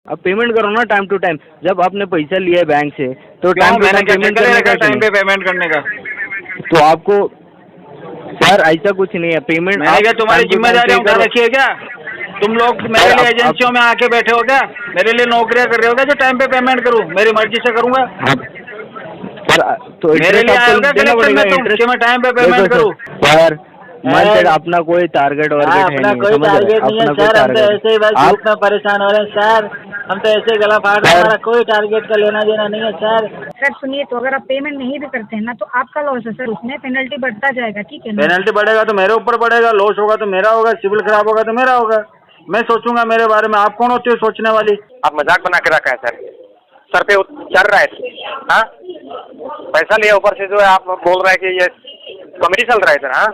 आप पेमेंट करो ना टाइम टू टाइम। जब आपने पैसा लिया है बैंक से तो टाइम टू टाइम पेमेंट करने का, टाइम पे पेमेंट करने का। तो आपको सर ऐसा कुछ नहीं है, पेमेंट मैंने क्या तुम्हारी जिम्मेदारी उठा रखी है क्या? तुम लोग मेरे लिए एजेंसियों में आके बैठे हो क्या? मेरे लिए नौकरियां कर रहे हो क्या जो टाइम पे पेमेंट करूं? मेरी मर्जी से करूंगा सर, तो मेरे लिए आए होगा कलेक्शन में तुम कि मैं टाइम पे पेमेंट करूं? सर सर अपना कोई टारगेट वारगेट है अपना नहीं, कोई समझ रहे? टारगेट नहीं है अपना कोई सर, हम तो टारगेट ऐसे ही बस आप धूप में परेशान हो रहे हैं सर। हम तो ऐसे गला फाड़ रहे हैं, हमारा कोई टारगेट का लेना देना नहीं है सर। सर सुनिए, तो अगर आप पेमेंट नहीं भी करते हैं ना तो आपका लॉस है सर, उसमें पेनल्टी बढ़ता जाएगा, ठीक है ना? पेनल्टी बढ़ेगा तो मेरे ऊपर पड़ेगा, लॉस होगा तो मेरा होगा, सिविल खराब होगा तो मेरा होगा। मैं सोचूंगा मेरे बारे में, आप कौन होती हो सोचने वाली? आप मजाक बना के रखा है सर पे चढ़ रहा है। हाँ, पैसा लिया ऊपर से जो है आप बोल रहे हैं कि ये कॉमेडी चल रहा है इधर। हाँ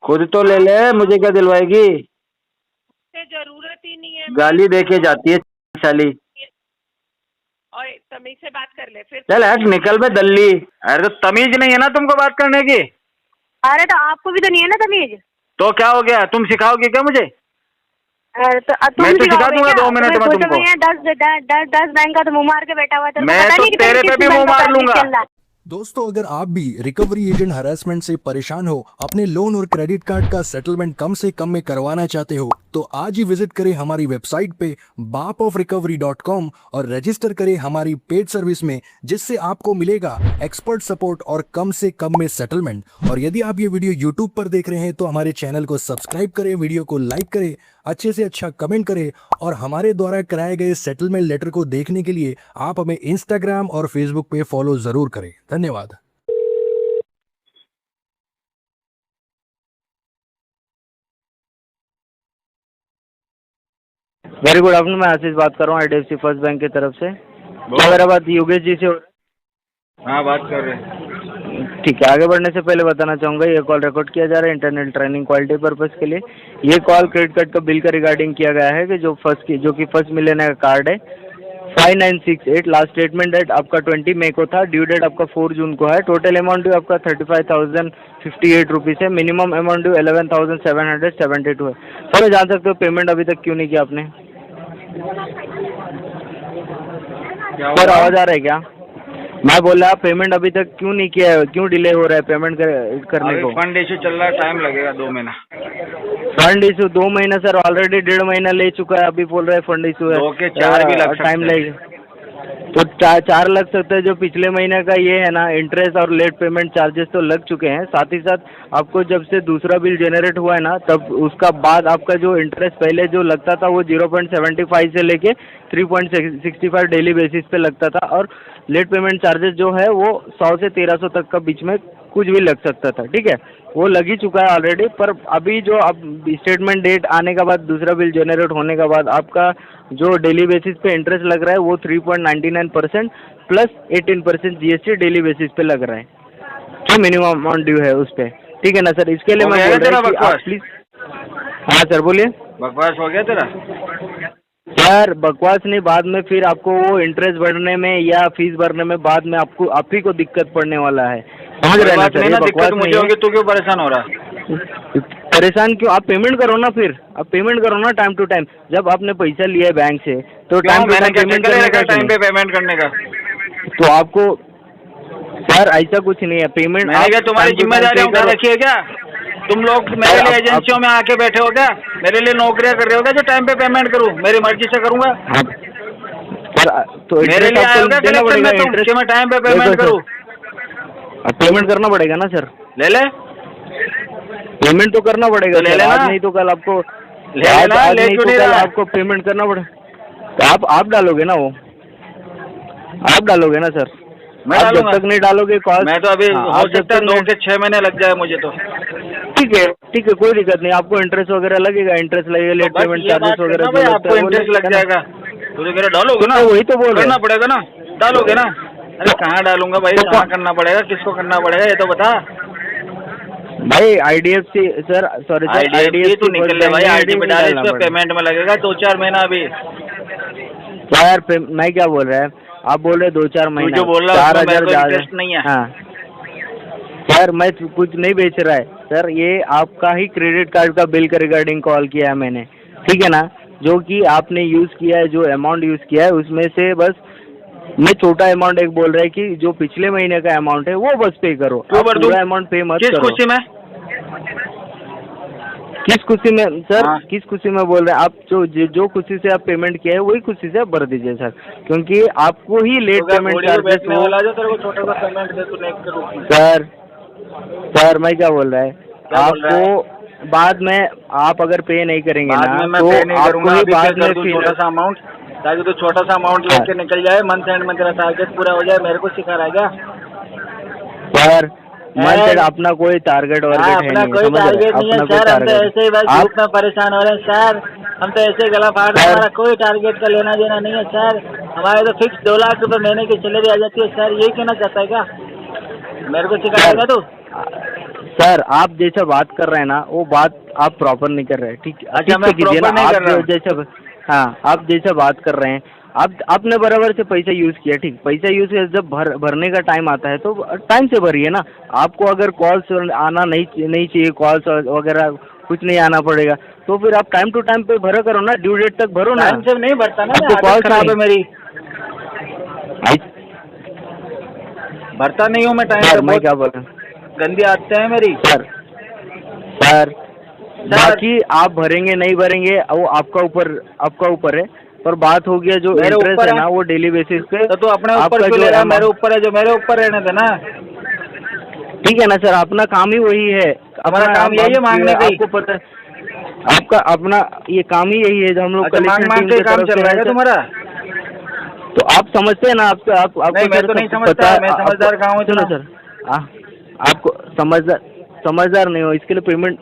खुद तो ले ले, मुझे क्या दिलवाएगी? जरूरत ही नहीं है। गाली देके जाती है साली। और तमीज से बात कर ले फिर। चल हट, निकल बे दल्ली। अरे तो तमीज नहीं है ना तुमको बात करने की? अरे तो आपको भी तो नहीं है ना तमीज? तो क्या हो गया, तुम सिखाओगे क्या मुझे? अरे तो तुम मैं तो सिखा दूंगा 2 मिनट में तुमको। 10 बैंक का तो मुंह मार के बैठा हुआ है। मैं तो तेरे पे भी मुंह मार लूंगा। दोस्तों, अगर आप भी रिकवरी एजेंट हरासमेंट से परेशान हो, अपने लोन और क्रेडिट कार्ड का सेटलमेंट कम से कम में करवाना चाहते हो, तो आज ही विजिट करें हमारी वेबसाइट पे bapofrecovery.com और रजिस्टर करें हमारी पेड सर्विस में, जिससे आपको मिलेगा एक्सपर्ट सपोर्ट और कम से कम में सेटलमेंट। और यदि आप ये वीडियो यूट्यूब पर देख रहे हैं तो हमारे चैनल को सब्सक्राइब करें, वीडियो को लाइक करें, अच्छे से अच्छा कमेंट करें, और हमारे द्वारा कराए गए सेटलमेंट लेटर को देखने के लिए आप हमें इंस्टाग्राम और फेसबुक पे फॉलो जरूर करें। धन्यवाद। वेरी गुड आफ्टरनून, मैं आशीष बात कर रहा हूँ IDFC फर्स्ट बैंक की तरफ से। क्या मेरा बात योगेश जी से हो रहा है? हाँ, बात कर रहे हैं। ठीक है, आगे बढ़ने से पहले बताना चाहूँगा ये कॉल रिकॉर्ड किया जा रहा है इंटरनेट ट्रेनिंग क्वालिटी पर्पस के लिए। ये कॉल क्रेडिट कार्ड का बिल का रिगार्डिंग किया गया है कि जो कि फर्स्ट मिलियन का कार्ड है 5968, लास्ट स्टेटमेंट डेट आपका 20 मई को था, ड्यू डेट आपका 4 जून को है। टोटल अमाउंट ड्यू आपका 35,058 रुपीज़ है, मिनिमम अमाउंट ड्यू 11,772 है। सर जान सकते हो पेमेंट अभी तक क्यों नहीं किया आपने? सर आवाज़ आ रहा है क्या? मैं बोल रहा पेमेंट अभी तक क्यों नहीं किया है, क्यों डिले हो रहा है पेमेंट करने को? फंड इशू चल रहा है, टाइम लगेगा 2 महीना। फंड इशू 2 महीना? सर ऑलरेडी 1.5 महीना ले चुका है, अभी बोल रहे हैं फंड इशू है। 2 के 4 भी लग टाइम लगेगा तो 4 लग सकते हैं। जो पिछले महीने का ये है ना, इंटरेस्ट और लेट पेमेंट चार्जेस तो लग चुके हैं। साथ ही साथ आपको जब से दूसरा बिल जनरेट हुआ है ना, तब उसका बाद आपका जो इंटरेस्ट पहले जो लगता था वो 0.75 से लेके 3.65 डेली बेसिस पे लगता था, और लेट पेमेंट चार्जेस जो है वो 100 से 1300 तक का बीच में कुछ भी लग सकता था। ठीक है, वो लग ही चुका है ऑलरेडी। पर अभी जो अब स्टेटमेंट डेट आने के बाद, दूसरा बिल जनरेट होने के बाद आपका जो डेली बेसिस पे इंटरेस्ट लग रहा है वो 3.99% प्लस 18% GST डेली बेसिस पे लग रहा है, जो मिनिमम अमाउंट ड्यू है उस पर। ठीक है ना सर? इसके लिए मैं बोल रहा हूँ कि आप प्लीज। हाँ सर बोलिए। बकवास हो गया तेरा? सर बकवास नहीं, बाद में फिर आपको वो इंटरेस्ट भरने में या फीस भरने में बाद में आप ही को दिक्कत पड़ने वाला है, समझ रहे हैं ना सर? ये बकवास मुझे होगी, तू क्यों परेशान हो रहा? परेशान क्यों? आप पेमेंट करो ना, फिर आप पेमेंट करो ना टाइम टू टाइम। जब आपने पैसा लिया है बैंक से तो टाइम टू टाइम पेमेंट करने का, टाइम पे पेमेंट करने का। तो आपको सर ऐसा कुछ नहीं है, पेमेंट मैंने क्या तुम्हारी जिम्मेदारी उठा रखी है क्या? तुम लोग मेरे लिए एजेंसियों में आके बैठे हो क्या? मेरे लिए नौकरियां कर रहे हो क्या जो टाइम पे पेमेंट करूं? मेरी मर्जी से करूंगा सर। तो मेरे लिए आए होगा कलेक्शन में तुम कि मैं टाइम पे पेमेंट करूं? पेमेंट करना पड़ेगा ना सर। ले ले, पेमेंट तो करना पड़ेगा। ले लेना, आज नहीं तो कल आपको आज नहीं तो कल आपको पेमेंट करना पड़ेगा। तो आप डालोगे ना, वो आप डालोगे ना सर? मैं जब तक नहीं डालोगे कॉल, मैं तो अभी हो सकता है 2 से 6 महीने लग जाए मुझे तो। ठीक है कोई दिक्कत नहीं। आपको इंटरेस्ट वगैरह लगेगा, इंटरेस्ट लगेगा, लेट पेमेंट चार्जेस वगैरह जो आपको इंटरेस्ट लग जाएगा तो वगैरह डालोगे ना? वही तो बोल करना पड़ेगा ना, डालोगे ना? अरे कहाँ डालूंगा भाई, कहाँ करना पड़ेगा, किसको करना पड़ेगा ये तो बता भाई। IDFC सर, सॉरी IDFC तो निकल ले भाई, ID में डाल, इसमें पेमेंट में लगेगा 2-4 महीना अभी। यार मैं क्या बोल रहा है, आप बोल रहे 2-4 महीना, जो बोल रहा है मेरे को इंटरेस्ट नहीं है। हाँ सर, मैं कुछ नहीं बेच रहा है सर, ये आपका ही क्रेडिट कार्ड का बिल का रिगार्डिंग कॉल किया है मैंने, ठीक है ना? जो कि आपने यूज़ किया है, जो अमाउंट यूज़ किया है उसमें से बस मैं छोटा अमाउंट एक बोल रहा है कि जो पिछले महीने का अमाउंट है वो बस पे करो, क्यों भर दूं? पूरा अमाउंट पे मत किस करो। खुशी में? किस खुशी में सर? हाँ। किस खुशी में बोल रहे हैं आप? जो खुशी से आप पेमेंट किया है वही खुशी से आप भर दीजिए सर, क्योंकि आपको ही लेट पेमेंट चार्जेस हो। तेरे को छोटा सा पेमेंट दे तू नेक्स्ट के रूप में। सर मैं क्या बोल रहा है आपको बाद में आप अगर पे नहीं करेंगे बाद ना में मैं तो पे नहीं आपको करूंगा, ही अभी बाद पे कर में दूं फिर छोटा सा अमाउंट, ताकि तू छोटा सा अमाउंट लेके निकल जाए, मंथ एंड में तेरा टारगेट पूरा हो जाए। मेरे को सिखा रहा है क्या सर? मंथ एंड अपना कोई टारगेट वारगेट है अपना नहीं, कोई समझ रहे हैं? टारगेट नहीं है अपना कोई सर, हम तो टारगेट ऐसे ही बस आप धूप में परेशान हो रहे हैं सर। हम तो ऐसे ही गला फाड़ रहे हैं, सर। हमारा कोई टारगेट का लेना देना नहीं है सर। हमारे तो फिक्स 2 लाख रुपए महीने की सैलरी आ जाती है सर, यही कहना चाहता है क्या? मेरे को सिखाएगा तू? सर आप जैसा बात कर रहे हैं ना वो बात आप प्रॉपर नहीं कर रहे हैं, ठीक? अच्छा, मैं ठीक से कीजिए proper ना। नहीं आप कर रहा हूँ। जैसा हाँ आप जैसा बात कर रहे हैं, आपने बराबर से पैसा यूज़ किया, ठीक? पैसा यूज़ किया, जब भरने का टाइम आता है तो टाइम से भरिए ना। आपको अगर कॉल्स आना नहीं चाहिए, कॉल्स वगैरह कुछ नहीं आना पड़ेगा, तो फिर आप टाइम टू टाइम पे भरा करो ना, ड्यू डेट तक भरो ना। टाइम से नहीं भरता ना, आपको आदत कॉल खराब है मेरी, भरता नहीं हूँ मैं टाइम सर से। मैं क्या बोल रहा हूँ गंदी आदतें हैं मेरी सर, बाकी आप भरेंगे नहीं भरेंगे वो आपका ऊपर है, पर बात हो गया जो मेरे इंटरेस्ट ऊपर है है ना वो डेली बेसिस पे। तो तू अपने ऊपर आपका क्यों जो ले रहा है? amount- मेरे ऊपर है, जो मेरे ऊपर रहने देना। ठीक है ना सर, अपना काम ही वही है। हमारा काम यही है मांगने का ही। आपको पता है आपका अपना ये काम ही यही है जो हम लोग अच्छा, collection मांग team के की काम तरफ चल से रहा है है, क्या तुम्हारा? तो आप समझते हैं ना? आपको नहीं, मैं सर तो नहीं सब समझता, पता है, मैं समझदार कहाँ हूँ सुनो इतना? सर, आपको समझदार नहीं हो, इसके लिए पेमेंट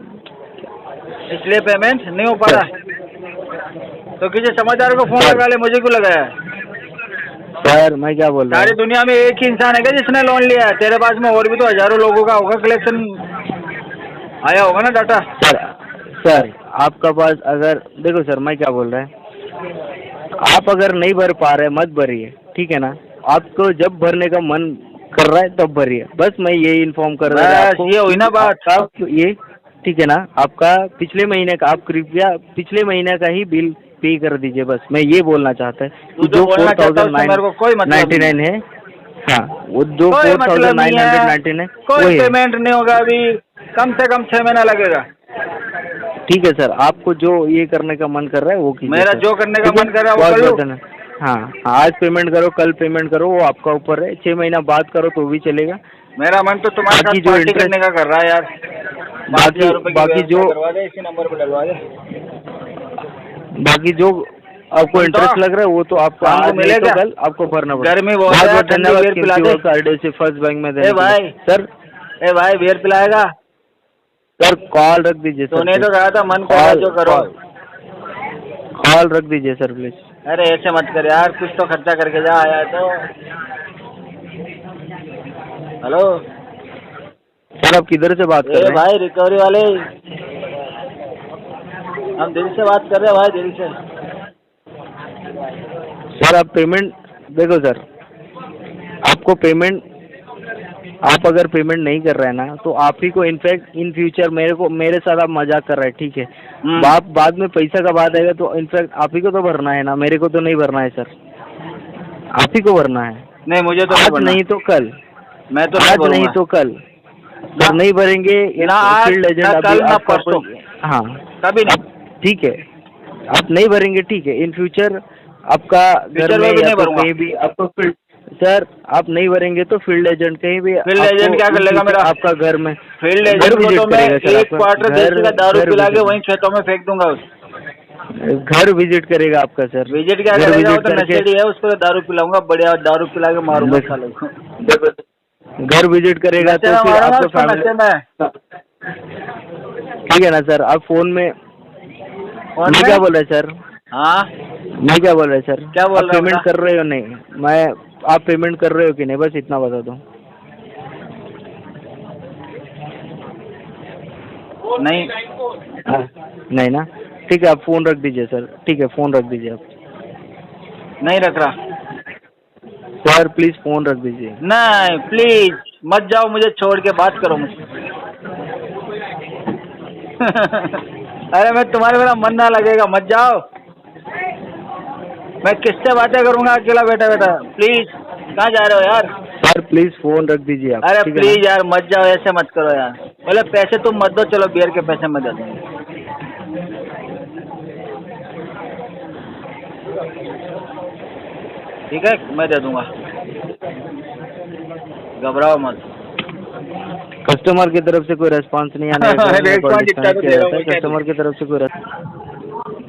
इसलिए पेमेंट नहीं हो पा रहा, तो किसी समझदार को फोन सर। लगा ले, मुझे क्यों लगाया? सर मैं क्या बोल रहा सारी हूँ दुनिया में एक ही इंसान है क्या जिसने लोन लिया है? तेरे पास में और भी तो हजारों लोगों का होगा, कलेक्शन आया होगा ना डाटा। सर आपका पास अगर देखो सर मैं क्या बोल रहा है, आप अगर नहीं भर पा रहे मत भरिए, ठीक है ना? आपको जब भरने का मन कर रहा है तब भरिए, बस मैं ये इन्फॉर्म कर रहा हूँ आपको। ये हुई ना बात। आप ये ठीक है ना? आपका पिछले महीने का, आप कृपया पिछले महीने का ही बिल पे कर दीजिए, बस मैं ये बोलना चाहता है। तू जो बोलना चाहता है उससे मेरे को कोई मतलब 99 है, हाँ वो जो कोई मतलब नहीं है, 4999 है कोई वही है। पेमेंट नहीं होगा अभी, कम से कम 6 महीना लगेगा। ठीक है सर, आपको जो ये करने का मन कर रहा है वो कीजिए। मेरा सर। जो करने का ठीक है? मन कर रहा है वो बहुत कर लूं। बहुत धन्यवाद। हाँ आज पेमेंट करो, कल पेमेंट करो, वो आपका ऊपर है। 6 महीना बाद करो तो भी चलेगा। मेरा मन तो तुम्हारे बाकी साथ जो पार्टी interest- करने का कर रहा है यार। बाकी जो करवा दे, इसी नंबर पे डलवा दे। बाकी जो आपको इंटरेस्ट लग रहा है वो तो आपको शाम को आज नहीं मिलेगा? तो कल आपको भरना पड़ेगा। गर्मी बहुत है, बहुत बहुत ठंडी धन्यवाद बियर पिला दे। कीमती फर्स्ट बैंक में देने ए के लिए। भाई। सर ए भाई, बियर पिलाएगा? सर कॉल रख दीजिए सर। तूने तो please। कहा था मन कर रहा है जो करो। कॉल रख दीजिए सर प्लीज। अरे ऐसे मत कर यार, कुछ तो खर्चा करके जा आया तो। हेलो सर आप किधर से बात कर ए रहे हैं? भाई, रिकवरी वाले, हम दिल से बात कर रहे हैं भाई, दिल से। सर आप पेमेंट देखो सर, आपको पेमेंट आप अगर पेमेंट नहीं कर रहे हैं ना तो आप ही को इनफैक्ट इन फ्यूचर मेरे साथ आप मजाक कर रहे हैं, ठीक है? बाद में पैसा का बात आएगा तो इनफैक्ट आप ही को तो भरना है ना, मेरे को तो नहीं भरना है सर, आप ही को भरना है। नहीं, मुझे तो आज नहीं तो कल, मैं तो आज नहीं तो कल, जब नहीं भरेंगे ना आज, फील्ड एजेंट ना कल, ना परसों। हाँ कभी नहीं। ठीक है, आप नहीं भरेंगे, ठीक है? इन फ्यूचर आपका घर फ्यूचर में में भी या नहीं तो भरूंगा। कहीं भी आपको फील्ड, सर आप नहीं भरेंगे तो फील्ड एजेंट कहीं भी फील्ड आपको एजेंट क्या कर लेगा मेरा? आपका घर में फील्ड घर एजेंट को विजिट तो मैं करेगा सर, एक आपका क्वार्टर घर- देसी का दारू घर पिला के विजिट- वहीं खेतों में फेंक दूंगा उस। घर विजिट करेगा आपका सर। विजिट क्या घर करेगा? वो विजिट तो करके- नशेड़ी है, उसको तो दारू पिलाऊंगा, बढ़िया दारू पिला के मारूंगा साले को। घर विजिट करेगा तो नशे में फिर मारूंगा आपका उसको, नशे फैमिली, में। ठीक है ना सर? आप फोन में फोन मैं में? क्या बोल रहा है सर? हाँ, मैं क्या बोल रहा है सर? क्या बोल रहा है? पेमेंट कर रहे हो नहीं? आप पेमेंट कर रहे हो कि नहीं, बस इतना बता दो। नहीं। हाँ, नहीं ना? ठीक है, आप फोन रख दीजिए सर। ठीक है, फोन रख दीजिए आप। नहीं रख रहा। सर प्लीज फोन रख दीजिए। नहीं प्लीज मत जाओ, मुझे छोड़ के बात करो मुझसे। अरे मैं तुम्हारे मेरा मन ना लगेगा, मत जाओ। मैं किससे बातें करूंगा अकेला बैठा बैठा? प्लीज, कहाँ जा रहे हो यार? सर प्लीज फोन रख दीजिए आप। अरे ठीक है प्लीज यार मत जाओ, ऐसे मत करो यार। पहले पैसे तुम मत दो, चलो बियर के पैसे मैं दे दूंगा। ठीक है, मैं दे दूंगा, घबराओ मत। कस्टमर की तरफ से कोई रेस्पॉन्स नहीं आने Response इतना तो दे रहा हूँ, मैं क्या कस्टमर की तरफ से कोई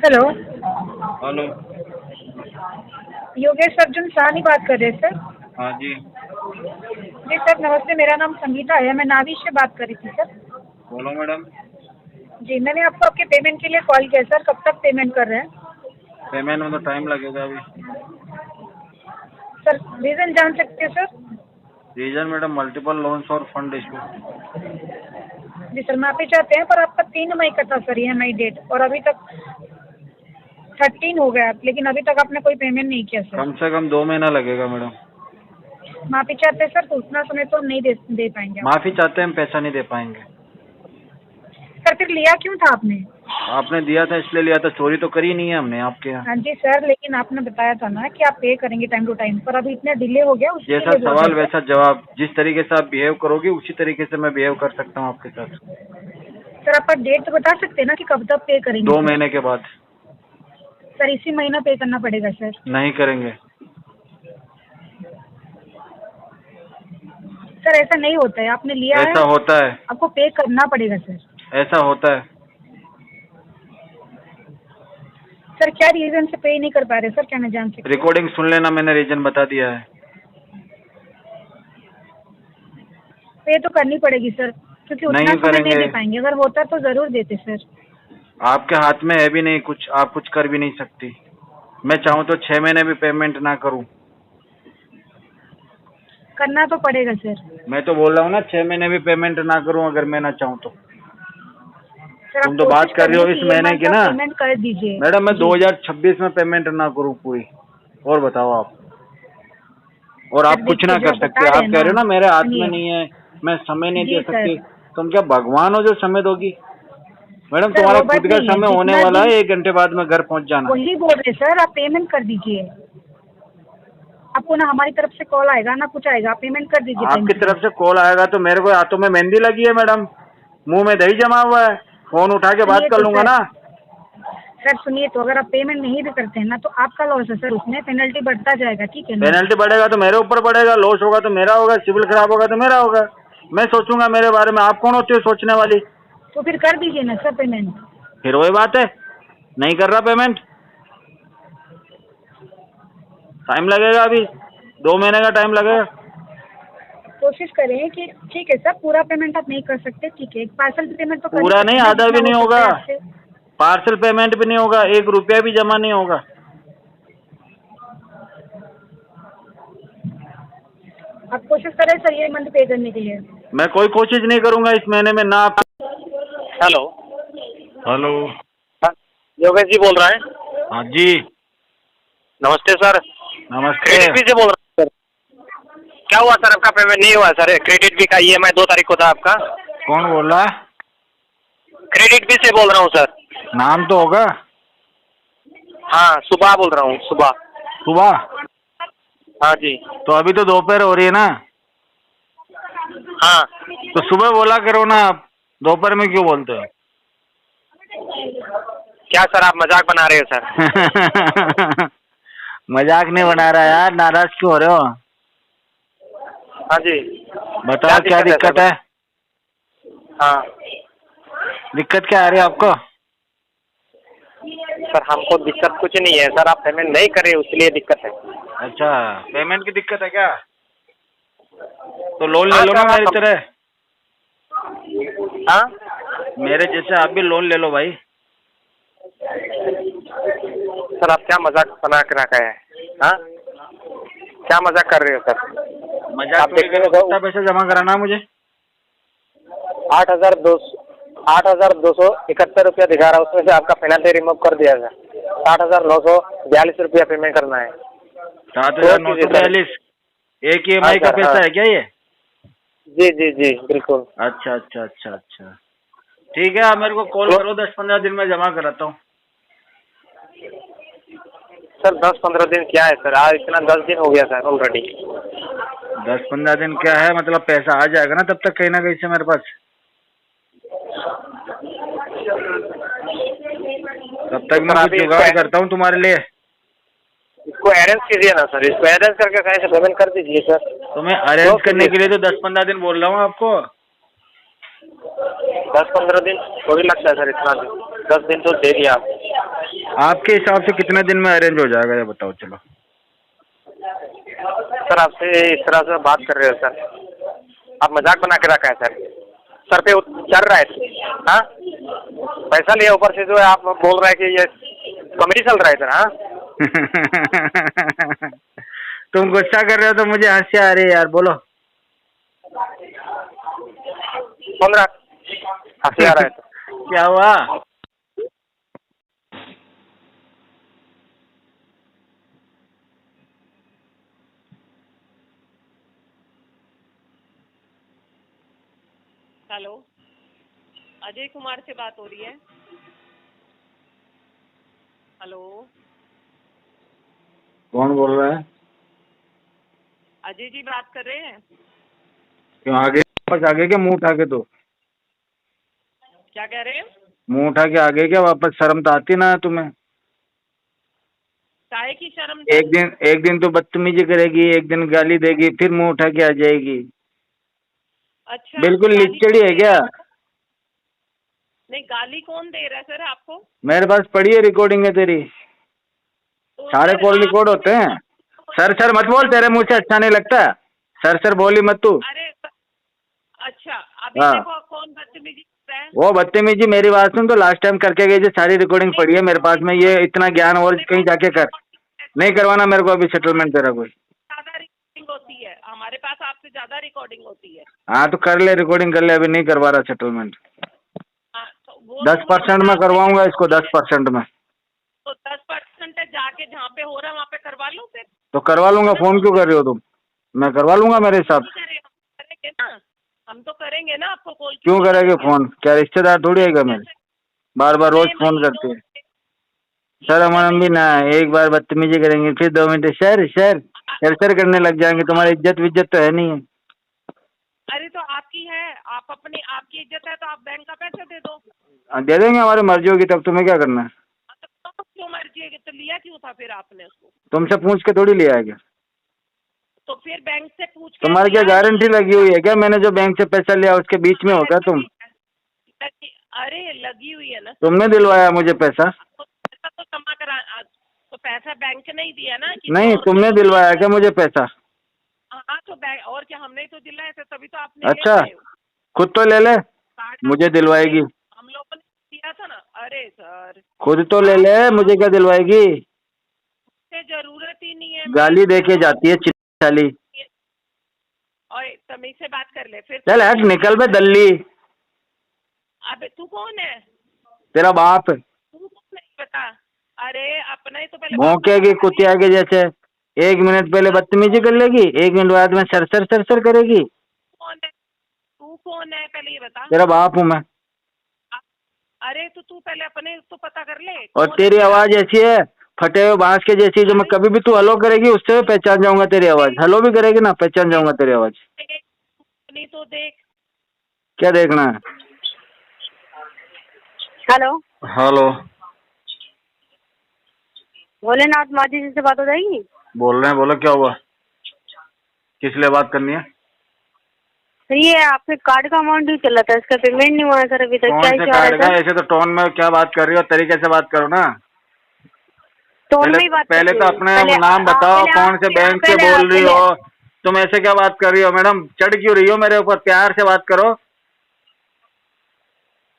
हेलो, हेलो, योगेश अर्जुन साहनी बात कर रहे हैं सर? हाँ जी, जी सर नमस्ते, मेरा नाम संगीता है, मैं नाविश से बात कर रही थी सर। बोलो मैडम। जी मैंने आपको आपके पेमेंट के लिए कॉल किया सर, कब तक पेमेंट कर रहे हैं? पेमेंट में तो टाइम लगेगा अभी। सर रीज़न जान सकते हैं sir? Reason madam multiple loans और फंड इशू। जी सर माफ़ी चाहते हैं, पर आपका 3 मई का था सर EMI डेट, और अभी तक 13 हो गया, लेकिन अभी तक आपने कोई पेमेंट नहीं किया सर। कम से कम 2 महीना लगेगा मैडम। माफ़ी चाहते हैं सर, तो उतना समय तो हम नहीं दे पाएंगे। माफी चाहते हैं, हम पैसा नहीं दे पाएंगे। सर फिर लिया क्यों था आपने? आपने दिया था इसलिए लिया था, चोरी तो करी नहीं है हमने आपके यहाँ। हाँ जी सर, लेकिन आपने बताया था ना कि आप पे करेंगे टाइम टू टाइम, पर अभी इतना डिले हो गया उसके जैसा लिए बोल सवाल रहे वैसा जवाब, जिस तरीके से आप बिहेव करोगे उसी तरीके से मैं बिहेव कर सकता हूँ आपके साथ। थे। सर आपका डेट तो बता सकते हैं ना कि कब तक पे करेंगे? 2 महीने के बाद। सर इसी महीना पे करना पड़ेगा सर। नहीं करेंगे। सर ऐसा नहीं होता है, आपने लिया है, ऐसा होता है, आपको पे करना पड़ेगा सर। ऐसा होता है। सर क्या रीजन से पे नहीं कर पा रहे सर, क्या मैं जान सकती हूँ? रिकॉर्डिंग सुन लेना, मैंने रीजन बता दिया है। पे तो करनी पड़ेगी सर, क्योंकि उतना नहीं समय नहीं करेंगे। दे पाएंगे, अगर होता तो जरूर देते सर। आपके हाथ में है भी नहीं कुछ, आप कुछ कर भी नहीं सकती। मैं चाहूँ तो 6 महीने भी पेमेंट ना करूँ। करना तो पड़ेगा सर। मैं तो बोल रहा हूँ ना, 6 महीने भी पेमेंट ना करूँ अगर मैं ना चाहूँ तो। सर तुम तो बात कर रही हो इस महीने की ना। पेमेंट कर दीजिए मैडम मैं 2026 में पेमेंट ना करूँ पूरी, और बताओ आप। और आप कुछ ना कर सकते। आप कह रहे हो ना मेरे हाथ में नहीं है, मैं समय नहीं दे सकती। तुम क्या भगवान हो जो समय दोगी? मैडम तुम्हारा खुद का समय होने वाला है, 1 घंटे बाद में घर पहुंच जाना। वही बोल रहे सर, आप पेमेंट कर दीजिए। आपको ना हमारी तरफ से कॉल आएगा ना कुछ आएगा, आप पेमेंट कर दीजिए। आपकी तरफ से कॉल आएगा तो मेरे को हाथों में मेहंदी लगी है मैडम, मुंह में दही जमा हुआ है, फोन उठा के बात कर लूंगा ना। सर सुनिए, तो अगर आप पेमेंट नहीं भी करते हैं ना तो आपका लॉस है सर, उसमें पेनल्टी बढ़ता जाएगा, ठीक है ना? पेनल्टी बढ़ेगा तो मेरे ऊपर पड़ेगा, लॉस होगा तो मेरा होगा, सिविल खराब होगा तो मेरा होगा। मैं सोचूंगा मेरे बारे में, आप कौन होती हो सोचने वाली? तो फिर कर दीजिए ना सर पेमेंट। फिर वही बात है, नहीं कर रहा पेमेंट। टाइम लगेगा, अभी 2 महीने का टाइम लगेगा। कोशिश करें कि ठीक है सर, पूरा पेमेंट आप नहीं कर सकते, ठीक है, एक पार्सल पेमेंट तो पूरा नहीं, आधा भी नहीं होगा, पार्सल पेमेंट भी नहीं होगा, 1 रुपया भी जमा नहीं होगा। आप कोशिश करें सर ये मंथ पे करने के लिए। मैं कोई कोशिश नहीं करूंगा इस महीने में ना। हेलो हेलो, योगेश जी बोल रहे हैं? हाँ जी नमस्ते सर। नमस्ते। क्रेडिट बी से बोल रहे हैं सर। क्या हुआ सर, आपका पेमेंट नहीं हुआ सर? क्रेडिट बी का EMI 2 तारीख को था आपका। कौन बोल रहा है? क्रेडिट बी से बोल रहा हूँ सर। नाम तो होगा। हाँ सुबह बोल रहा हूँ, सुबह। सुबह? हाँ जी। तो अभी तो दोपहर हो रही है ना। हाँ तो सुबह बोला करो ना, आप दोपहर में क्यों बोलते हो? क्या सर आप मजाक बना रहे हो सर? मजाक नहीं बना रहा यार, नाराज क्यों हो रहे हो? हाँ जी बताओ क्या दिक्कत है? हाँ दिक्कत क्या आ रही है आपको? सर हमको दिक्कत कुछ नहीं है सर, आप पेमेंट नहीं कर रहे इसलिए दिक्कत है। अच्छा, पेमेंट की दिक्कत है क्या? तो लोन ले लो ना मेरी तरह। हाँ मेरे जैसे आप भी लोन ले लो भाई। सर आप क्या मजाक बना के रखा है? हाँ क्या मजाक कर रहे हो सर? मजाक देखने में कितना पैसा जमा कराना है मुझे? 8,271 रुपया दिखा रहा है, उसमें से आपका पेनल्टी रिमूव कर दिया सर। 60,942 रुपया पेमेंट करना है। 7,942 एक EMI का पैसा है क्या ये? जी जी जी बिल्कुल। अच्छा अच्छा अच्छा अच्छा, ठीक है, आप मेरे को कॉल करो, 10-15 दिन में जमा कराता हूँ। सर 10-15 दिन क्या है सर, आज इतना 10 दिन हो गया सर ऑलरेडी। 10-15 दिन क्या है, मतलब पैसा आ जाएगा ना तब तक कहीं ना कहीं से मेरे पास, तब तक मैं कुछ जुगाड़ करता हूँ तुम्हारे लिए। इसको अरेंज कीजिए ना सर, इसको अरेंज करके कहीं से पेमेंट कर दीजिए सर। तो मैं अरेंज करने के लिए तो 10-15 दिन बोल रहा हूँ आपको। 10-15 दिन थोड़ी लगता है सर, इतना दिन 10 दिन तो दे दिया आप। आपके हिसाब से कितने दिन में अरेंज हो जाएगा ये बताओ। चलो सर आपसे इस तरह से बात कर रहे हो सर, आप मजाक बना के रखा है सर, सर पे चढ़ रहा है। हाँ, पैसा लिया ऊपर से जो है आप बोल रहे हैं कि ये कॉमेडी चल रहा है सर। हाँ तुम गुस्सा कर रहे हो तो मुझे हंसी आ रही है यार, बोलो। 15 हंसी आ रहा है तो क्या हुआ? हेलो, अजय कुमार से बात हो रही है। हेलो, कौन बोल रहा है? अजय जी बात कर रहे हैं। क्यों आगे वापस आगे क्या मुंह उठा के? तो क्या कह रहे हैं? मुंह उठा के आगे क्या वापस? शर्म तो आती ना तुम्हें? काहे की शर्म? एक दिन तो बदतमीजी करेगी, एक दिन गाली देगी, फिर मुंह उठा के आ जाएगी। अच्छा, बिल्कुल गाली लिचड़ी है क्या? नहीं, गाली कौन दे रहा है सर आपको? मेरे पास पड़ी है, रिकॉर्डिंग है तेरी, तो सारे सर कॉल रिकॉर्ड होते हैं। सर सर मत बोल, तेरे मुंह से अच्छा नहीं लगता। सर सर बोली मत तू। अरे अच्छा, अभी हाँ। देखो कौन बदतमीजी कर रहा है। वो बदतमीजी मेरी बात सुन, तो लास्ट टाइम करके गई थी, सारी रिकॉर्डिंग पड़ी है मेरे पास में। ये इतना ज्ञान और कहीं जाके कर, नहीं करवाना मेरे को अभी सेटलमेंट तेरा कोई। ज्यादा रिकॉर्डिंग होती है हमारे पास, आपसे ज्यादा रिकॉर्डिंग होती है। हाँ तो कर ले, रिकॉर्डिंग कर ले, अभी नहीं करवा रहा सेटलमेंट। हाँ, तो वो 10% में करवाऊंगा इसको, 10% में। तो 10% जाके जहाँ पे हो रहा है वहाँ पे करवा लो फिर। तो करवा लूंगा, फोन क्यों कर रही हो तुम? मैं करवा लूंगा मेरे हिसाब से। करेंगे ना, हम तो करेंगे ना आपको कॉल। क्यों करेंगे फोन? क्या रिश्तेदार थोड़ी है क्या मेरे? बार बार रोज फोन करते हैं। सर हम भी ना, एक बार बदतमीजी करेंगे, फिर 2 मिनट सर सर सर करने लग जाएंगे। तुम्हारी इज्जत विज्जत तो है नहीं है। अरे तो आपकी है, आप अपनी, आपकी इज्जत है तो आप बैंक का पैसा दे दो। दे देंगे, हमारी मर्जी होगी तब। तुम्हें क्या करना है? तो क्यों मर्जी है? तो लिया क्यों था फिर आपने उसको? तुमसे पूछ के थोड़ी लिया है क्या? तो फिर बैंक से पूछ के। तुम्हारी क्या गारंटी लगी हुई है क्या? मैंने जो बैंक से पैसा लिया उसके बीच में हो क्या तुम? अरे लगी हुई है ना। तुमने दिलवाया मुझे पैसा? पैसा तो जमा करा, तो पैसा बैंक ने ही दिया ना कि नहीं, तुमने दिलवाया क्या मुझे पैसा? हाँ तो बैंक, और क्या हमने तो दिलाया था, तभी तो आपने। अच्छा, खुद तो ले ले, मुझे दिलवाएगी? हम लोगों ने दिया था ना। अरे सर खुद तो ले ले, मुझे क्या दिलवाएगी? जरूरत ही नहीं है। गाली दे के जाती है चिट्ठाली। और तमीज से बात कर ले फिर। चल हट, निकल बे दल्ली। अबे तू कौन है? तेरा बाप। तू कौन नहीं पता? अरे अपना ही तो पहले भौंकेगी कुतिया के जैसे। 1 मिनट पहले बदतमीजी कर लेगी, 1 मिनट बाद में सर सर करेगी। कौन है? तू कौन है पहले ये बता। तेरा बाप हूँ मैं। अरे तो तू पहले अपने तो पता कर ले। और तेरी आवाज ऐसी है फटे हुए बांस के जैसी, जो मैं कभी भी तू हेलो करेगी उससे मैं पहचान जाऊंगा तेरी आवाज। हेलो भी करेगी ना, पहचान जाऊंगा तेरी आवाज। नहीं तो देख। क्या देखना है? हेलो हेलो, भोलेनाथ माझी जी से बात हो जाएगी? बोल रहे हैं, बोलो क्या हुआ? किस लिए बात करनी है? सर ये आपके कार्ड का अमाउंट ही चला था, इसका पेमेंट नहीं हुआ है सर अभी तक। कौन क्या से इशू आ रहा कार्ड का? है? ऐसे तो टोन में क्या बात कर रही हो, तरीके से बात करो ना। टोन में ही बात पहले कर तो रही हूँ। अपने नाम बताओ, कौन से बैंक से बोल रही हो? तुम ऐसे क्या बात कर रही हो मैडम? चढ़ क्यों रही हो मेरे ऊपर? प्यार से बात करो।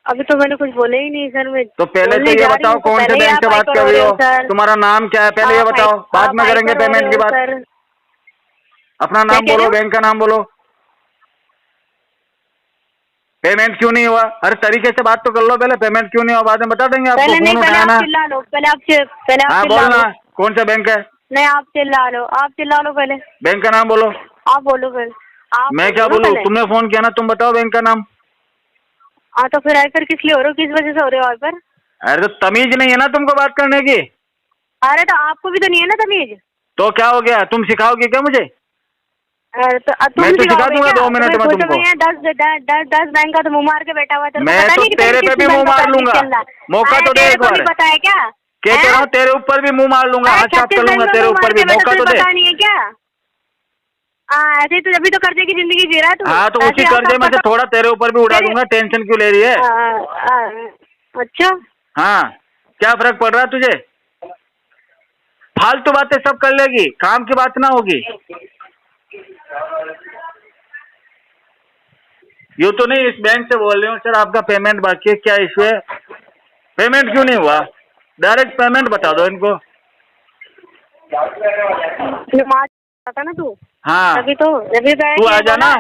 अभी तो मैंने कुछ बोला ही नहीं सर। मैं तो पहले तो ये बताओ कौन से बैंक से बात कर रही हो? तुम्हारा नाम क्या है पहले ये बताओ, बाद में करेंगे पेमेंट की बात। अपना नाम बोलो, बैंक का नाम बोलो। पेमेंट क्यों नहीं हुआ? हर तरीके से बात तो कर लो, पहले पेमेंट क्यों नहीं हुआ बाद में बता देंगे आपको। फोन उठाना। हाँ बोलना, कौन सा बैंक है? नहीं आप चिल्ला लो, आप चिल्ला लो पहले। बैंक का नाम बोलो। आप बोलो पहले। आप मैं क्या बोलूँ? तुमने फोन किया ना, तुम बताओ बैंक का नाम। हाँ तो फिर किस लिए हो रहे हो? किस वजह से हो रहे हो? पर अरे तो तमीज नहीं है ना तुमको बात करने की? अरे तो आपको भी तो नहीं है ना तमीज? तो क्या हो गया, तुम सिखाओगे क्या मुझे? अरे तो तुम मैं तो सिखा सिखाओगे दूंगा क्या? 2 मिनट में तुमको। 10 बैंक का तो मुंह मार के बैठा हुआ है, तेरे को मैं पता तो नहीं कि तेरे पे भी मुंह मार लूंगा, मौका तो दे एक बार। पता है क्या? कहते रहो तेरे ऊपर भी मुंह मार लूंगा, हाथ साफ कर लूंगा तेरे ऊपर भी, मौका तो दे। पता नहीं है क्या? हाँ ऐसे ही तो अभी तो कर्जे की जिंदगी जी रहा है तू। हाँ तो उसी कर्जे में से थोड़ा तेरे ऊपर भी उड़ा दूंगा, टेंशन क्यों ले रही है? अच्छा हाँ क्या फर्क पड़ रहा है तुझे? फालतू बातें सब कर लेगी, काम की बात ना होगी। यूँ तो नहीं, इस बैंक से बोल रही हूँ सर आपका पेमेंट बाकी है, क्या इशू है? पेमेंट क्यों नहीं हुआ? डायरेक्ट पेमेंट बता दो इनको। था ना तू? हाँ अभी तो तू आ जाना,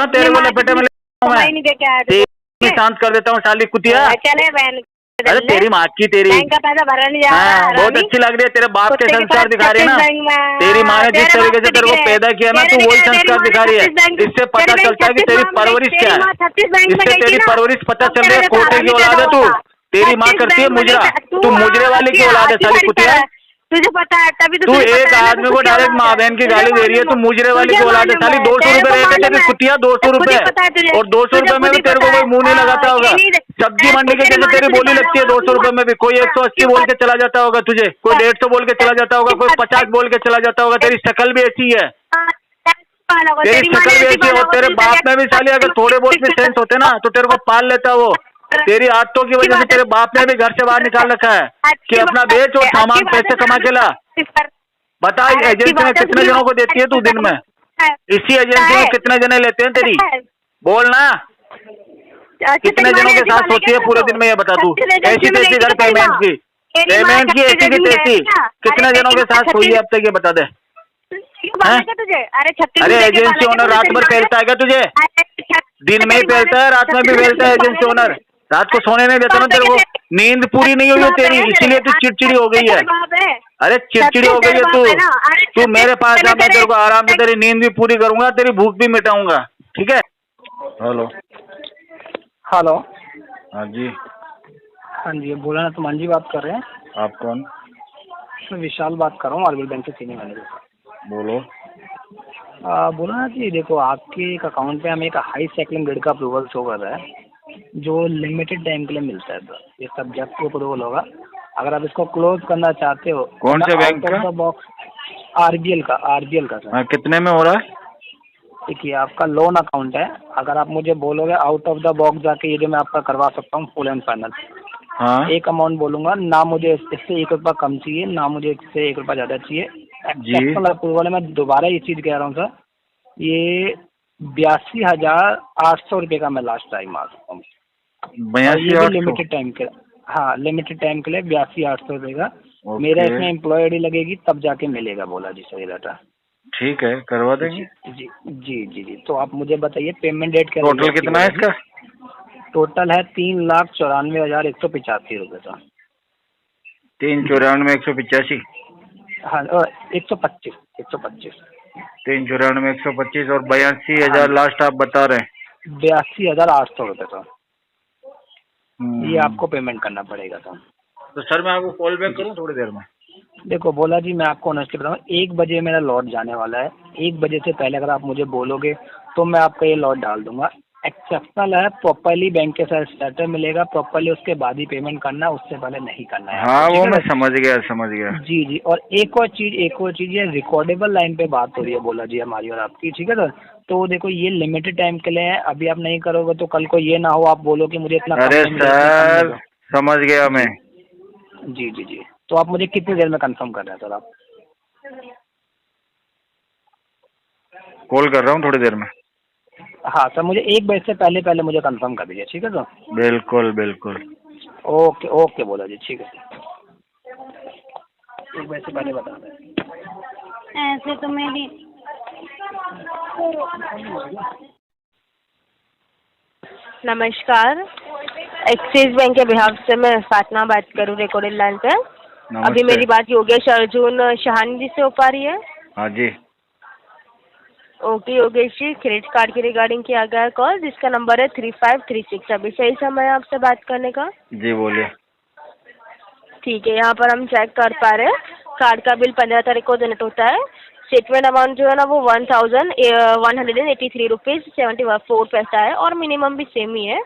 तेरे को लपेटे में मैं शांत कर देता हूँ साली कुतिया। चले बहन, अरे तेरी माँ की तेरी। बैंक का पैसा भरा नहीं जा रहा। हाँ बहुत अच्छी लग रही है, तेरे बाप के संस्कार दिखा रही है ना। तेरी माँ ने जिस तरीके से तेरे को पैदा किया ना, तू वही संस्कार दिखा रही है। इससे पता चलता है कि तेरी परवरिश क्या है, इससे तेरी परवरिश पता चल रही है। कोटे की औलाद है तू, तेरी माँ करती है मुजरा, तू मुजरे वाले की औलाद है साली कुतिया। तुझे पता है तभी तू एक आदमी को डायरेक्ट माँ बहन की गाली दे रही है, तू मुजरे वाली की औलाद है साली। 200 रुपए रहते तेरी कुतिया, 200 रुपए, और 200 रुपए में भी तेरे को कोई मुंह नहीं लगाता होगा। सब्जी मंडी के जैसे तेरी बोली लगती है 200 रुपए में भी। कोई 180 बोल के चला जाता होगा तुझे, कोई 150 बोल के चला जाता होगा, कोई 50 बोल के चला जाता होगा। तेरी शक्ल भी ऐसी है, तेरी शक्ल भी ऐसी है। और तेरे बाप में भी साली अगर थोड़े बहुत भी सेंस होते ना तो तेरे को पाल लेता वो। तेरी आदतों की वजह से तेरे बाप ने भी घर से बाहर निकाल रखा है कि अपना बेच और सामान पैसे कमा के ला। बता एजेंसी में कितने जनों को देती है तू दिन में? इसी एजेंसी में कितने जने लेते हैं तेरी? बोल ना, कितने जनों के साथ होती है पूरे दिन में, ये बता तू। ऐसी तैसी घर पेमेंट की ऐसी की तैसी कितने जनों के साथ हुई है अब तक, ये बता दे। अरे एजेंसी ओनर रात भर फैलता है क्या तुझे? दिन में ही फैलता है, रात में भी फैलता है एजेंसी ओनर। रात को सोने नहीं देता ना तेरे को, नींद पूरी नहीं हुई है तेरी, इसीलिए तू चिड़चिड़ी हो गई है। अरे चिड़चिड़ी हो गई है तू मेरे पास आ, मैं तेरे को आराम से तेरी नींद भी पूरी करूंगा, तेरी भूख भी मिटाऊंगा, ठीक है? Hello hello. हाँ जी। हाँ जी बोला ना, तुम मान जी बात कर रहे हैं? आप कौन? मैं विशाल बात कर रहा हूँ, आरबीएल बैंक से सीनियर मैनेजर। बोलो। बोला ना कि देखो आपके एक अकाउंट पे हमें एक हाई सेटलिंग बिड का अप्रूवल शो कर रहा है, जो लिमिटेड टाइम के लिए मिलता है। तो ये सब्जेक्ट टू अप्रूवल होगा। अगर आप इसको क्लोज करना चाहते हो। कौन से बैंक का? बॉक्स आरबीएल का सर। हाँ, कितने में हो रहा है? देखिए आपका लोन अकाउंट है, अगर आप मुझे बोलोगे आउट ऑफ द बॉक्स जाके ये जो मैं आपका करवा सकता हूँ फुल एंड फाइनल। हाँ एक अमाउंट बोलूंगा ना, मुझे इससे 1 रुपया कम चाहिए, ना मुझे इससे 1 रुपया ज़्यादा चाहिए। एक्सेप्शनल अप्रूवल है, मैं दोबारा ये चीज़ कह रहा हूँ सर, ये 82,800 रुपये का मैं लास्ट टाइम आ सकता हूँ। 82,800 लिमिटेड टाइम के, हाँ लिमिटेड टाइम के लिए 82,800 रुपये का। मेरा इसमें एम्प्लॉय आईडी लगेगी तब जाके मिलेगा। बोला जी सही डाटा। ठीक है, करवा देंगे। जी जी जी जी। तो आप मुझे बताइए पेमेंट डेट क्या? टोटल कितना है इसका? टोटल है 3,94,185 रुपये का। 3,94,185। हाँ 125। 3,94,125 और 82,000 लास्ट आप बता रहे हैं? 82,800 रुपये का ये आपको पेमेंट करना पड़ेगा था। तो सर मैं आपको कॉल बैक करूँ थोड़ी देर में? देखो बोला जी, मैं आपको ऑनेस्टली बताऊँ, 1 बजे मेरा लॉट जाने वाला है। 1 बजे से पहले अगर आप मुझे बोलोगे तो मैं आपका ये लॉट डाल दूंगा। एक्सेप्शनल है, प्रॉपरली बैंक के साथ स्टेटस मिलेगा, प्रॉपरली उसके बाद ही पेमेंट करना है, उससे पहले नहीं करना है। हाँ वो मैं समझ गया। जी जी। और एक और चीज़ ये रिकॉर्डेबल लाइन पे बात हो रही है बोला जी हमारी और आपकी, ठीक है सर? तो देखो ये लिमिटेड टाइम के लिए है, अभी आप नहीं करोगे तो कल को ये ना हो आप बोलो कि मुझे इतना। अरे सर समझ गया मैं। जी जी जी। तो आप मुझे कितनी देर में कंफर्म कर रहे हैं सर? आप कॉल कर रहा हूँ थोड़ी देर में। हाँ सर, मुझे 1 बजे से पहले मुझे कंफर्म कर दीजिए, ठीक है सर? बिल्कुल। ओके बोला जी, ठीक है। 1 बजे से पहले बता दें। ऐसे तो मेरी नमस्कार, एक्सिस बैंक के बिहाफ से मैं फातिमा बात करूँ रिकॉर्डेड लाइन पे। अभी मेरी बात योगेश अर्जुन शाहानी जी से हो पा रही है? हाँ जी। Okay Yogesh ji, credit card के रिगार्डिंग किया गया है कॉल, जिसका नंबर है 3536। अभी सही समय है आपसे बात करने का? जी बोलिए। ठीक है, यहाँ पर हम चेक कर पा रहे हैं कार्ड का बिल 15 तारीख को जनरेट होता है। स्टेटमेंट अमाउंट जो है ना वो 1183 रुपीज़ 74 पैसा है और मिनिमम भी सेम ही है।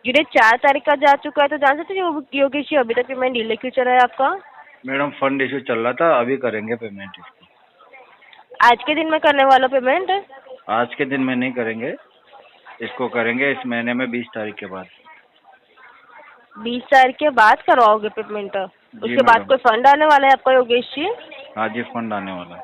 ड्यू डेट 4 तारीख का जा चुका है, तो जान सकते हैं योगेश जी अभी तक पेमेंट डिले क्यों चल रहा है आपका? मैडम फंड इशू चल रहा था, अभी करेंगे पेमेंट इसकी। आज के दिन में करने वाला पेमेंट? आज के दिन में नहीं करेंगे, इसको करेंगे इस महीने में 20 तारीख के बाद। 20 तारीख के बाद करवाओगे पेमेंट? उसके बाद मैडम। कोई फंड आने वाला है आपका योगेश जी? हाँ जी, फंड आने वाला है।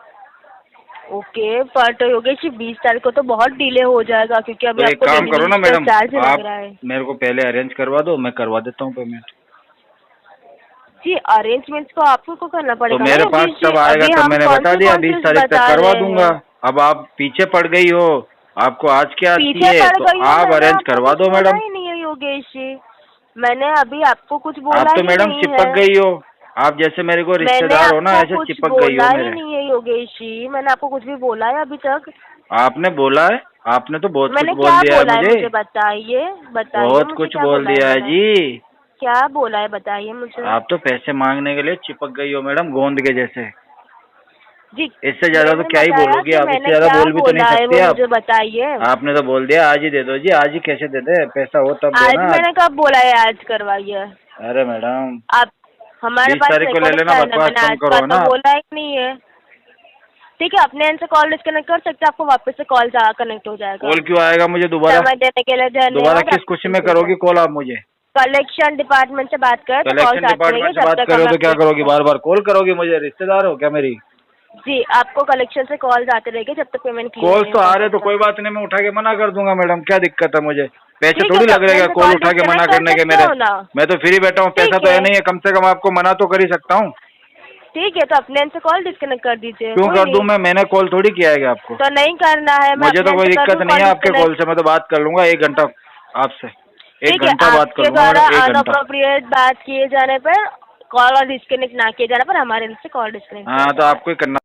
ओके, बट योगेश जी 20 तारीख को तो बहुत डिले हो जाएगा क्योंकि अभी तो एक आपको काम करो ना मैडम, चार्ज लग आप रहा है। मेरे को पहले अरेंज करवा दो, मैं करवा देता हूँ पेमेंट। जी अरेंजमेंट्स को आपको को करना तो पड़ेगा मेरे ना पास योगेश जी। तब आएगा अभी तब हम मैंने कौन बता से दिया कौन 20 चीज़ तारीख तक बता करवा रहे दूंगा। हैं? अब आप पीछे पड़ गई हो, आपको आज के आज पीछे चाहिए पड़ तो गई हूँ, आप मैंने अरेंज आपको करवा कुछ दो बोला मैडम। ही नहीं है योगेश जी, मैंने अभी आपको कुछ बोला आप तो ही मैडम नहीं चिपक है। गई हो, आप जैसे मेरे को मैंने रिश्तेदार हो ना आपको ऐसे कुछ चिपक गई बोला हो ही मेरे। नहीं है योगेश जी, मैंने आपको कुछ भी बोला है अभी तक? आपने बोला है, आपने तो बहुत मैंने कुछ बोल क्या दिया है बोला है मुझे, मुझे बताइए, बताइए बहुत मुझे कुछ क्या बोल बोला दिया है मैंने? जी। क्या बोला है बताइए मुझे। आप तो पैसे मांगने के लिए चिपक गई हो मैडम, गोंद के जैसे। जी इससे ज्यादा तो मैंने क्या ही बताया बोलोगी कि आप, इससे मैंने ज्यादा क्या बोल भी तो नहीं बोला है सकते वो आप। मुझे बताइए। आपने तो बोल दिया आज ही दे दो जी, आज ही कैसे दे दे, पैसा हो तब आज देना। मैंने कब बोला है आज करवाइए? अरे मैडम आप हमारे 20 पास तारीख को ले रिकॉर्ड लेना, है ना, बकवास मैंने कम आज करो का ना। तो बोला ही नहीं है। ठीक है, अपने एंड से कॉल डिस्कनेक्ट कर सकते हैं, आपको वापस से कॉल कनेक्ट हो जाएगा। कॉल क्यों आएगा मुझे दोबारा? समय देने के लिए धन्यवाद। दोबारा किस खुशी में करोगी कॉल आप मुझे? कलेक्शन डिपार्टमेंट से बात करें तो कॉल कलेक्शन डिपार्टमेंट से बात करो तो क्या करोगी, बार बार कॉल करोगी मुझे? रिश्तेदार हो क्या मेरी? जी आपको कलेक्शन से कॉल आते रहेंगे जब तक पेमेंट कॉल तो आ रहे तो कोई बात नहीं, मैं उठा के मना कर दूंगा मैडम, क्या दिक्कत है मुझे? पैसे ठीक है, थोड़ी तो लग रहे हैं अपने कॉल से उठा के call मना करने के disconnect मेरे। कर सकते हो ना। मैं तो फ्री बैठा हूँ, पैसा ठीक तो है है। नहीं है, कम से कम आपको मना तो कर ही सकता हूँ। ठीक है, तो अपने एंड से कॉल डिस्कनेक्ट कर दीजिए। क्यों कोई कर नहीं। दूं मैं? मैंने कॉल थोड़ी किया है क्या आपको? तो नहीं करना है, मैं मुझे अपने तो कोई end से कर दिक्कत दूं नहीं है call आपके disconnect? कॉल से, मैं तो बात कर लूंगा 1 घंटा आपसे, 1 ठीक है, घंटा बात कर आपके लूंगा द्वारा मैडम, 1 घंटा। अनअप्रोप्रिएट बात किए जाने पर कॉल और डिस्कनेक्ट ना किए जाने पर हमारे एंड से कॉल डिस्कनेक्ट। हाँ तो आपको ही करना